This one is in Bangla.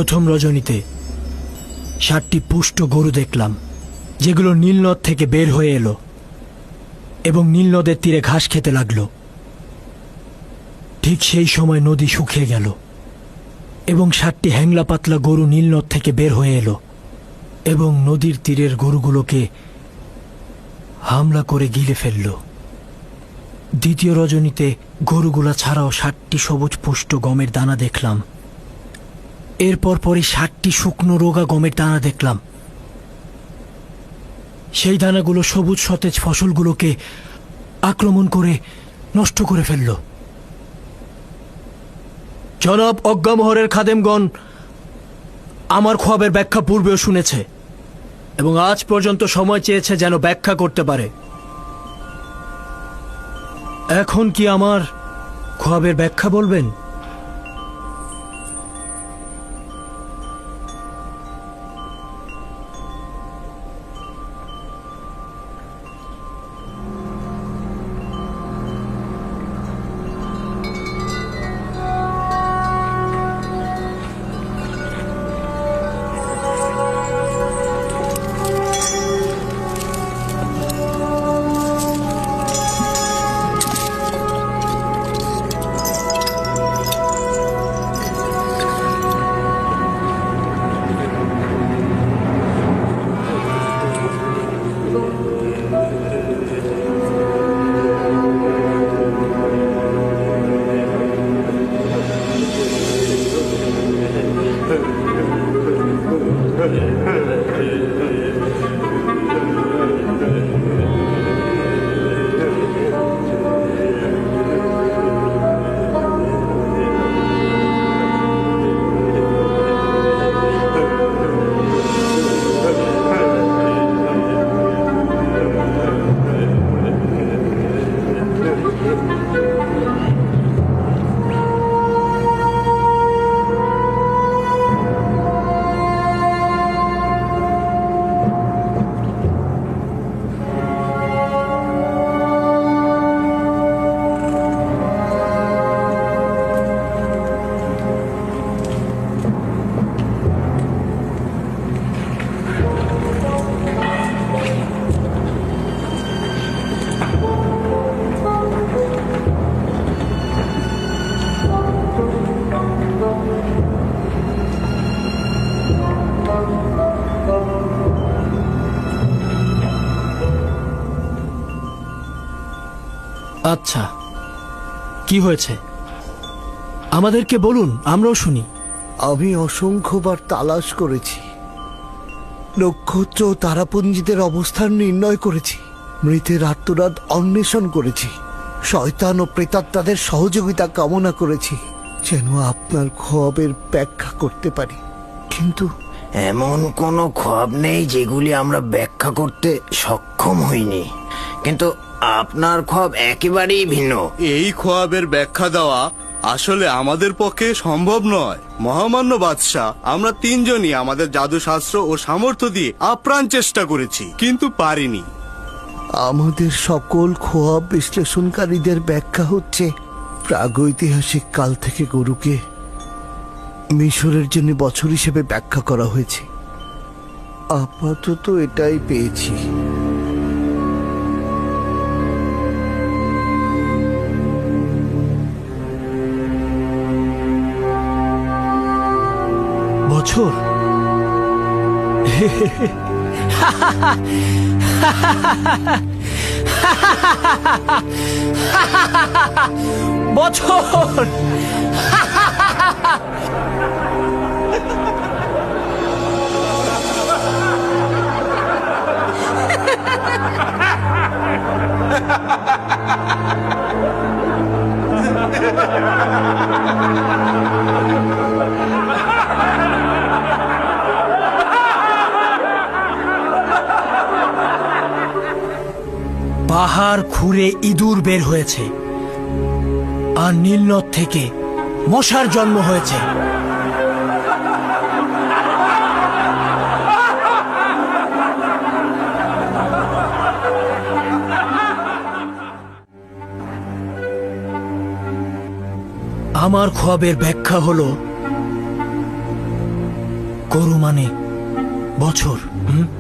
প্রথম রজনীতে 7টি পুষ্ট গরু দেখলাম, যেগুলো নীলনদ থেকে বের হয়ে এলো এবং নীলনদের তীরে ঘাস খেতে লাগলো। ঠিক সেই সময় নদী শুকিয়ে গেল এবং 7টি হ্যাংলা পাতলা গরু নীলনদ থেকে বের হয়ে এলো এবং নদীর তীরের গরুগুলোকে হামলা করে গিলে ফেলল। দ্বিতীয় রজনীতে গরুগুলা ছাড়াও 7টি সবুজ পুষ্ট গমের দানা দেখলাম। এরপর পরই 7টি শুকনো রোগা গমের দানা দেখলাম। সেই দানাগুলো সবুজ সতেজ ফসলগুলোকে আক্রমণ করে নষ্ট করে ফেলল। জনাব অজ্ঞামোহরের খাদেমগণ আমার খোয়াবের ব্যাখ্যা পূর্বেও শুনেছে এবং আজ পর্যন্ত সময় চেয়েছে যেন ব্যাখ্যা করতে পারে। এখন কি আমার খোয়াবের ব্যাখ্যা বলবেন? আচ্ছা, কি হয়েছে আমাদেরকে বলুন, আমরাও শুনি। আমি অসংখ্যবার তালাশ করেছি, নক্ষত্র ও তারাপুঞ্জিদের অবস্থান নির্ণয় করেছি, মৃতের আত্মনাদ অন্বেষণ করেছি, শয়তান ও প্রেতাত্মাদের সহযোগিতা কামনা করেছি যেন আপনার খোয়াবের ব্যাখ্যা করতে পারি, কিন্তু এমন কোনো খোয়াব নেই যেগুলি আমরা ব্যাখ্যা করতে সক্ষম হইনি, কিন্তু আপনার খোয়াব একেবারেই ভিন্ন। এই খোয়াবের ব্যাখ্যা দেওয়া আসলে আমাদের পক্ষে সম্ভব নয়। মহামান্য বাদশাহ, আমরা 3 জনই আমাদের জাদুশাস্ত্র ও সামর্থ্য দিয়ে আপ্রাণ চেষ্টা করেছি, কিন্তু পারিনি। আমাদের সকল খোয়াব বিশ্লেষণকারীদের ব্যাখ্যা হচ্ছে প্রাগৈতিহাসিক কাল থেকে গরুকে মিশরের জন্য বছর হিসেবে ব্যাখ্যা করা হয়েছে। আপাতত এটাই পেয়েছি। বছর? বছর? পাহাড় খুঁড়ে ইঁদুর বের হয়েছে আর নীলনদ থেকে মশার জন্ম হয়েছে। আমার খোয়াবের ব্যাখ্যা হলো গরু মানে বছর, হুম?